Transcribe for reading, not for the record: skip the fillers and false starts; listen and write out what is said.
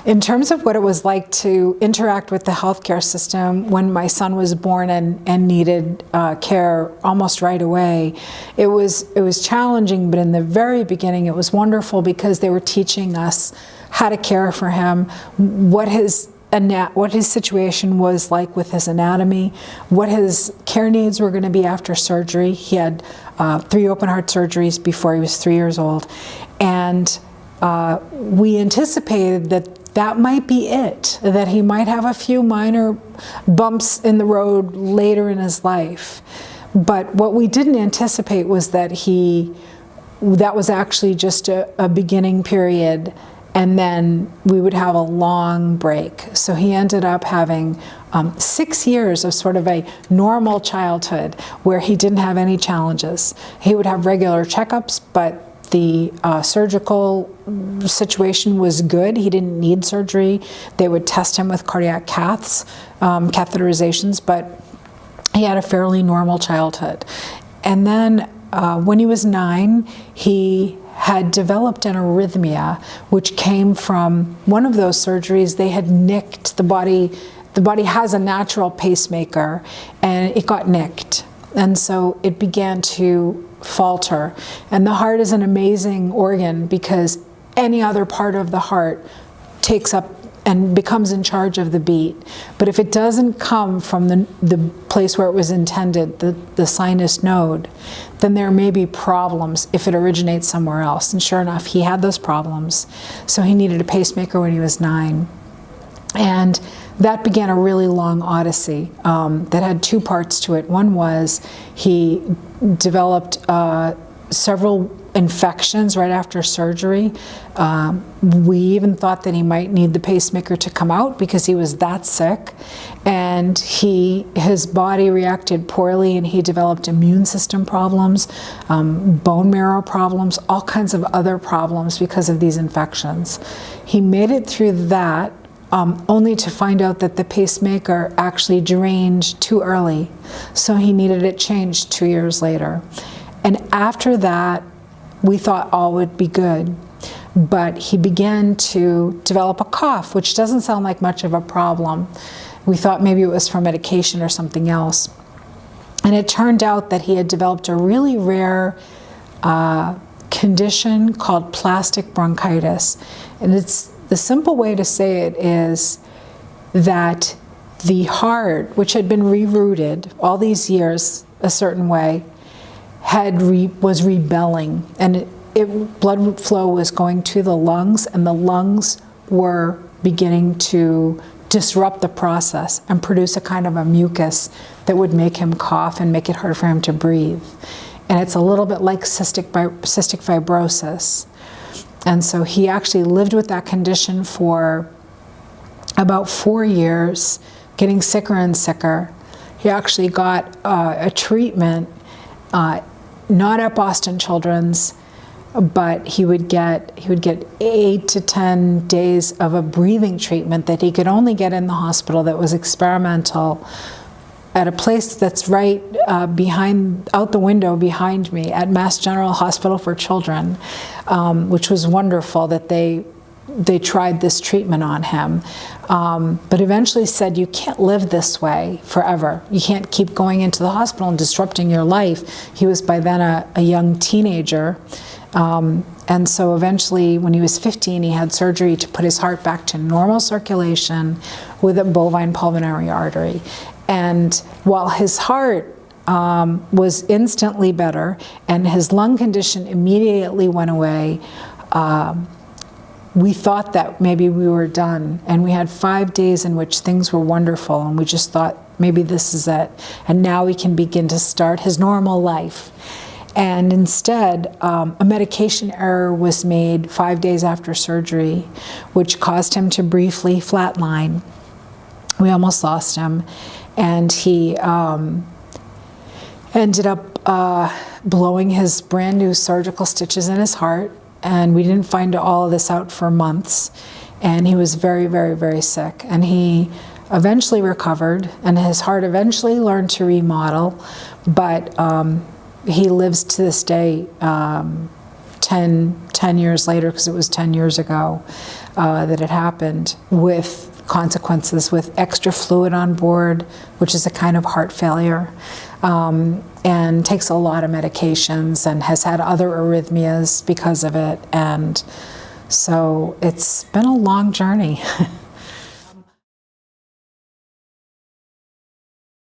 In terms of what it was like to interact with the healthcare system when my son was born and needed care almost right away, it was challenging, but in the very beginning it was wonderful because they were teaching us how to care for him, what his situation was like with his anatomy, what his care needs were going to be after surgery. He had 3 open heart surgeries before he was 3 years old, and we anticipated that might be it, that he might have a few minor bumps in the road later in his life. But what we didn't anticipate was that that was actually just a beginning period, and then we would have a long break. So he ended up having 6 years of sort of a normal childhood where he didn't have any challenges. He would have regular checkups, but the surgical situation was good. He didn't need surgery. They would test him with cardiac catheterizations, but he had a fairly normal childhood. And then when he was 9, he had developed an arrhythmia, which came from one of those surgeries. They had nicked the body. The body has a natural pacemaker, and it got nicked. And so it began to falter. And the heart is an amazing organ because any other part of the heart takes up and becomes in charge of the beat. But if it doesn't come from the place where it was intended, the sinus node, then there may be problems if it originates somewhere else. And sure enough, he had those problems. So he needed a pacemaker when he was 9. And that began a really long odyssey that had 2 parts to it. One was he developed several infections right after surgery. We even thought that he might need the pacemaker to come out because he was that sick. And his body reacted poorly, and he developed immune system problems, bone marrow problems, all kinds of other problems because of these infections. He made it through that, only to find out that the pacemaker actually drained too early. So he needed it changed 2 years later. And after that, we thought all would be good. But he began to develop a cough, which doesn't sound like much of a problem. We thought maybe it was from medication or something else. And it turned out that he had developed a really rare condition called plastic bronchitis. And the simple way to say it is that the heart, which had been rerouted all these years a certain way, was rebelling, and blood flow was going to the lungs, and the lungs were beginning to disrupt the process and produce a kind of a mucus that would make him cough and make it hard for him to breathe. And it's a little bit like cystic fibrosis. And so he actually lived with that condition for about 4 years, getting sicker and sicker. He actually got a treatment, not at Boston Children's, but he would get 8 to 10 days of a breathing treatment that he could only get in the hospital that was experimental, at a place that's right out the window behind me at Mass General Hospital for Children, which was wonderful that they tried this treatment on him, but eventually said, you can't live this way forever. You can't keep going into the hospital and disrupting your life. He was by then a young teenager. And so eventually, when he was 15, he had surgery to put his heart back to normal circulation with a bovine pulmonary artery. And while his heart was instantly better and his lung condition immediately went away, we thought that maybe we were done. And we had 5 days in which things were wonderful, and we just thought maybe this is it. And now we can begin to start his normal life. And instead, a medication error was made 5 days after surgery, which caused him to briefly flatline. We almost lost him. And he ended up blowing his brand new surgical stitches in his heart. And we didn't find all of this out for months. And he was very, very, very sick. And he eventually recovered, and his heart eventually learned to remodel. But he lives to this day 10 years later, because it was 10 years ago that it happened, with consequences, with extra fluid on board, which is a kind of heart failure, and takes a lot of medications and has had other arrhythmias because of it. And so it's been a long journey.